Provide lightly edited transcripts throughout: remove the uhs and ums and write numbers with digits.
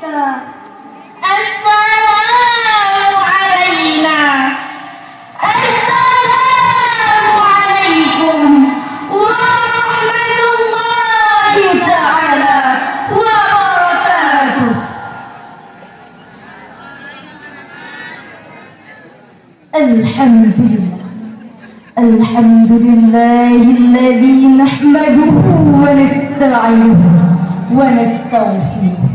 Assalamu alaina. Assalamu alaikum warahmatullahi ta'ala wabarakatuh. Alhamdulillah. Alhamdulillahilladzi nahmaduhu wa nasta'inuhu wa nastaghfiruh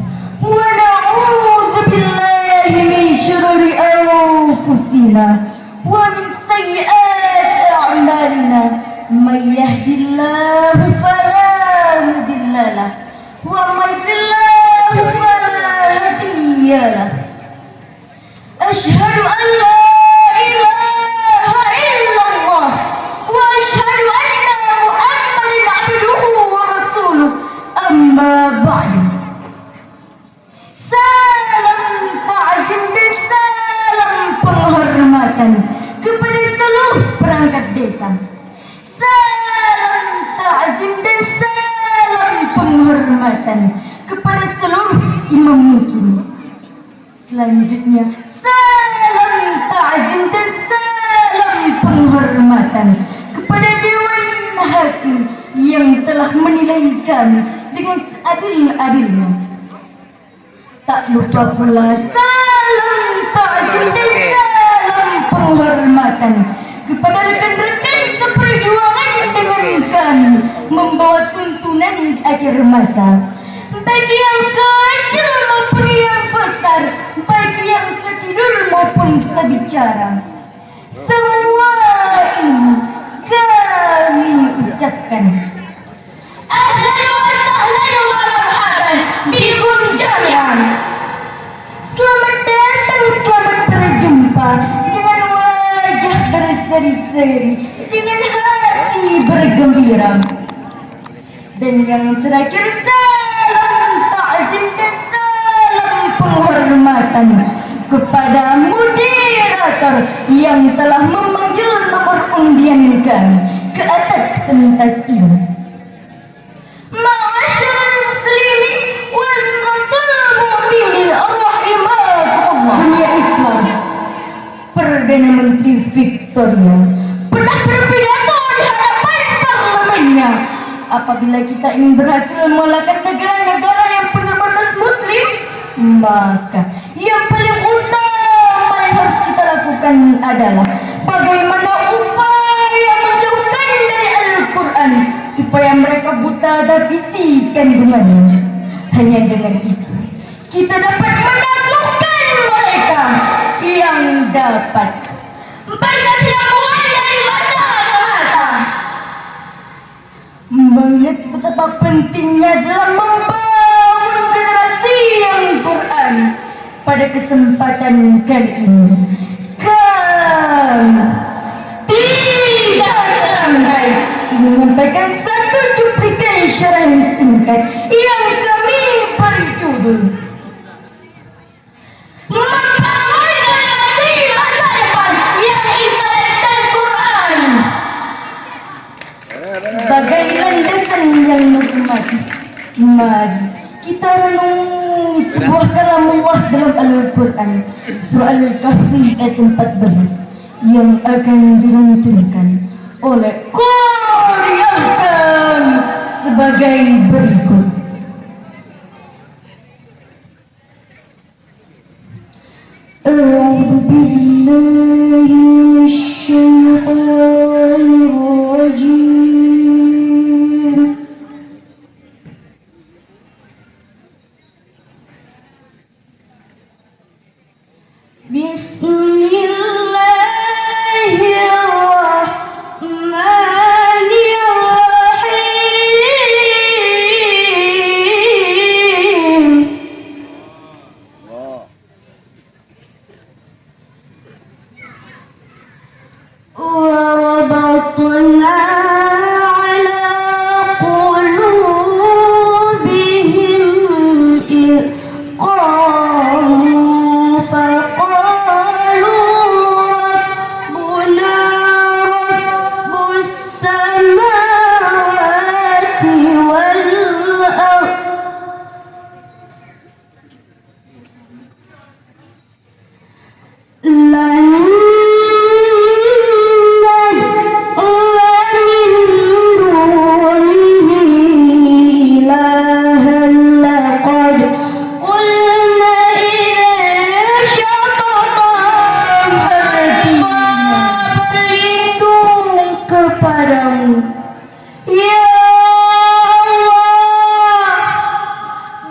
wa na'udzu billahi min syururi anfusina wa min sayyiati a'malina may yahdihillahu fala mudilla lahu wa may yudlil fala hadiya lahu. Asyhadu an la amma ba'du. Salam ta'zim dan salam penghormatan kepada seluruh perangkat desa. Salam ta'zim dan salam penghormatan kepada seluruh imam mukim. Selanjutnya, salam ta'zim dan salam penghormatan kepada Dewan Hakim yang telah menilai kami dengan adil-adilnya. Tak lupa pula salam ta'zim dan salam penghormatan kepada rekan-rekan seperjuangan dengan kami membawa tuntunan di akhir masa. Bagi yang kecil maupun yang besar, bagi yang setidur maupun sebicara, semua ini kami ucapkan ahlan wa sahlan wa marhaban bikum jami'an. Selamat datang, selamat berjumpa dengan wajah berseri-seri, dengan hati bergembira. Dan yang terakhir, salam ta'zim dan salam penghormatan kepada moderator yang telah memanggil nomor undian kami ke atas pentas ini. Ma'asyiral muslimin wal mu'minin rahimakumullah. Dunia Islam, Perdana Menteri Victoria pernah berpidato di hadapan parlemennya, apabila kita ingin berhasil mengalahkan negara-negara yang punya batas muslim, maka yang paling utama yang harus kita lakukan adalah bagaimana upaya menjauhkan dari Al-Quran supaya mereka buta dan bisikan dengannya. Hanya dengan itu kita dapat menaklukkan mereka yang dapat berkesinambungan dari masa ke masa. Melihat betapa pentingnya dalam membangun generasi yang Quran, pada kesempatan kali ini kami tidak terangkai menyampaikan satu cuplikan syarah singkat yang kami beri judul Membangun Generasi Masa Depan yang Intelektual Quran. Sebagai landasan yang matematis, mari kita renung sebuah kalamullah dalam Al-Quran, surah Al-Kahfi ayat 14 yang akan dilantunkan oleh Qari'ah kami sebagai berikut. A'udzu billahi minasyaitonir rajim. وربطنا على قلوبهم إذ قاموا فقالوا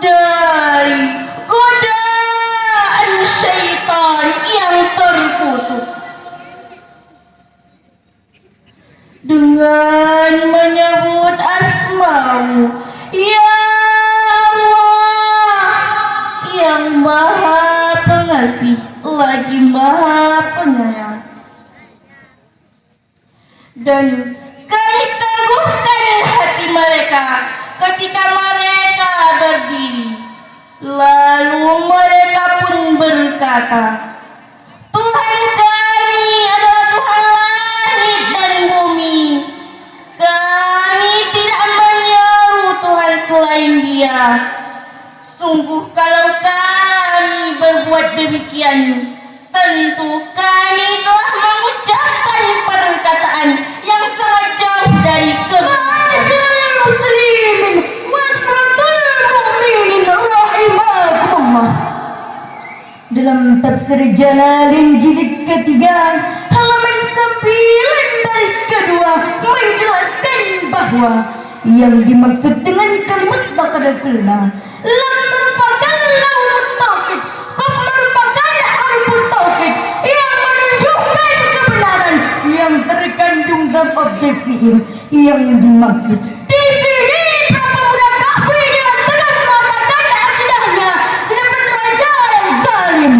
dari godaan syaitan yang terkutuk. Dengan menyebut asma-Mu, ya Allah, yang Maha Pengasih lagi Maha Penyayang. Dan kami teguhkan hati mereka ketika mereka berdiri. Lalu mereka pun berkata, Tuhan kami adalah Tuhan langit dan bumi. Kami tidak menyeru Tuhan selain Dia. Sungguh kalau kami berbuat demikian, tentu kami telah mengucapkan perkataan yang sangat jauh dari kebenaran. Muslimin wasratul mu'minin rahimakumullah. Dalam tafsir Jalalain jilid ketiga halaman 9 baris kedua menjelaskan bahwa yang dimaksud dengan kalimat baqarakulna lam merupakan laut tauhid, qaf merupakan harfut tauhid yang menunjukkan kebenaran yang terkandung dalam objek fiil yang dimaksud. Di sini pemuda kafir dengan tegas mengatakan akidahnya tidak raja yang zalim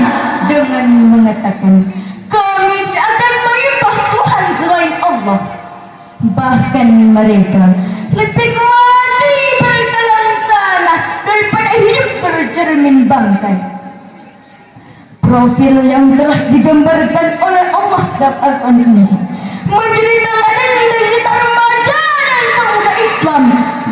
dengan mengatakan kami tidak akan menyembah Tuhan selain Allah. Bahkan mereka lebih kuat berjalan tanah daripada hidup bercermin bangkai. Profil yang telah digambarkan oleh Allah dalam Al-Quran ini menjadi teladan bagi kita remaja dan pemuda Islam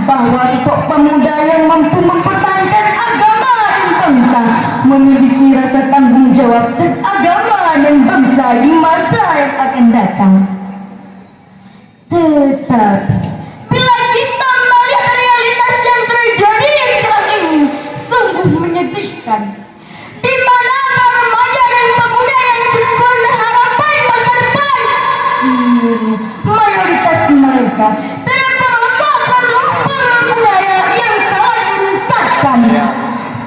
bahwa sosok pemuda yang mampu mempertahankan agama dan bangsa memiliki rasa tanggung jawab dan agama dan bangsa di masa yang akan datang. Tetapi bila kita melihat realitas yang terjadi sekarang ini sungguh menyedihkan, di mana remaja dan pemuda yang berharapan masa depan, mayoritas mereka terperosok budaya yang sangat menyesatkan,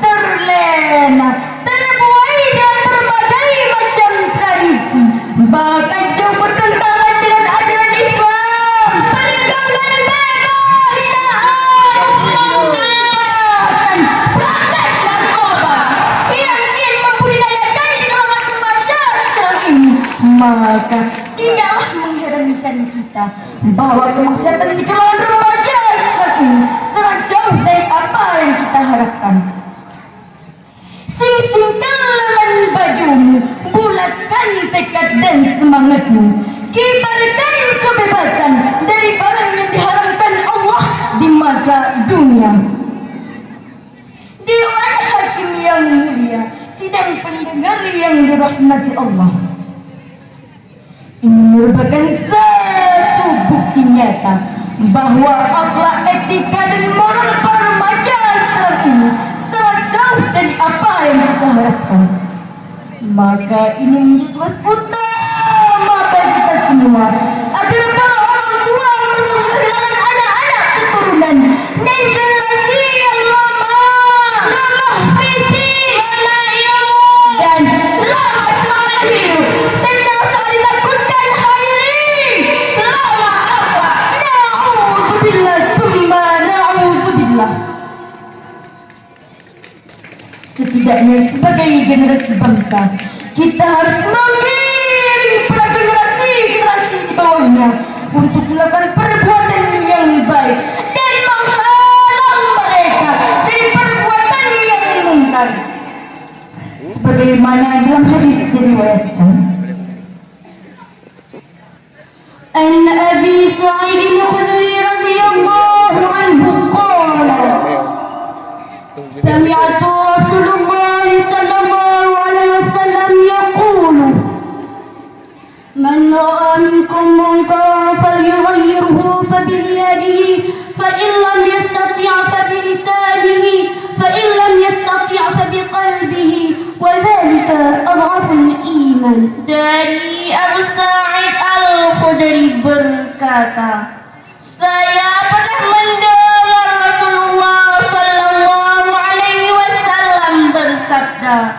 terlena, terbuai dengan berbagai macam tradisi, bahkan jauh bertentangan dengan ajaran Islam. Maka tidaklah mengherankan kita bahwa kemaksiatan di kalangan remaja sekarang ini sangat jauh dari apa yang kita harapkan. Sing-singkan lengan bajumu, bulatkan tekad dan semangatmu, kibarkan kebebasan dari barang yang diharamkan Allah di mata dunia. Dewan Hakim yang mulia, sidang pendengar yang dirahmati Allah, ini merupakan satu bukti nyata bahwa akhlak, etika dan moral para remaja sekarang ini sangat jauh dari apa yang kita harapkan. Maka ini menjadi tugas utama bagi kita semua agar para orang tua kehilangan anak-anak keturunan dan generasi yang lama fisik, ilmu dan lama selamat hidup dan tak usah ditakutkan hadirin. Lama apa? Na'udzubillah summa na'udzubillah. Setidaknya sebagai generasi bangsa, kita harus mengiring para generasi di bawahnya untuk melakukan perbuatan yang baik dan menghalang mereka dari perbuatan yang mungkar. Sebagaimana dalam hadis diriwayatkan, An Abi Sa'id al-Khudri radhiyallahu anhu qala Sami'tu Rasulullah sallallahu alaihi wasallam yaqulu Man ra'a minkum munkaran falyughayyirhu fabiyadihi fa in lam yastati' fa bilisanihi fa in lam yastati' fa biqalbihi wa dhalika adhaful iman. Dari Abu Sa'id al-Khudri berkata, saya pernah mendengar Rasulullah sallallahu alaihi bersabda,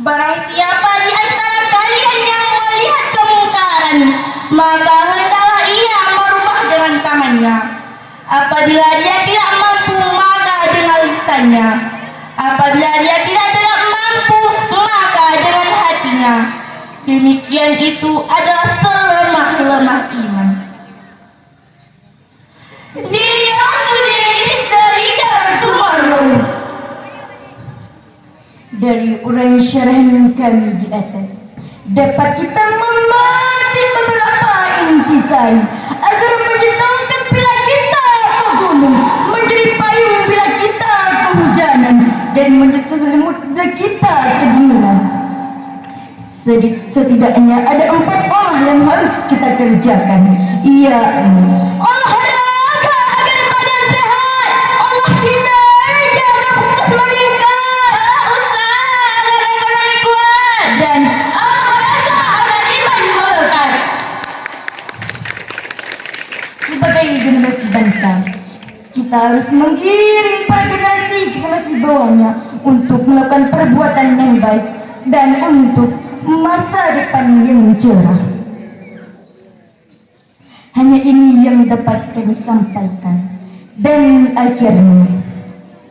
barang siapa di antara kalian yang melihat kemungkaran, maka hendaklah ia merubah dengan tangannya. Apabila dia tidak mampu, maka dengan lisannya. Apabila dia tidak mampu, maka dengan hatinya. Demikian itu adalah selemah-lemah iman. Dia is the leader tomorrow. Dari uraian syarahan kami di atas, dapat kita memahami beberapa intisari agar menjatuhkan bila kita ke gunung, menjadi payung bila kita kehujanan, dan menjadi selimut bila kita kedinginan. Setidaknya ada 4 hal yang harus kita kerjakan, yakni olahraga agar badan sehat, Allah kinerja agar fokus meningkat, usaha agar ekonomi kuat, dan rasa agar iman melekat. Sebagai generasi bangsa, kita harus menggiring para generasi bawahnya untuk melakukan perbuatan yang baik dan untuk masa depan yang cerah. Hanya ini yang dapat kami sampaikan. Dan akhirnya,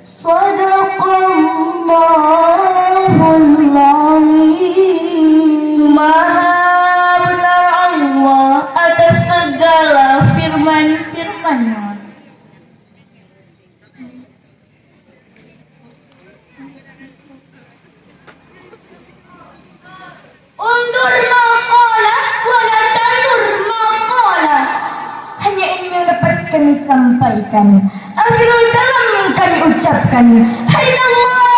Sadaqallahul Azim. Maha benar Allah atas segala firman-firman-Nya. Undur maqalah wala tandur maqalah. Hanya ini yang dapat kami sampaikan. Akhirul kalam kami ucapkan. Hainallah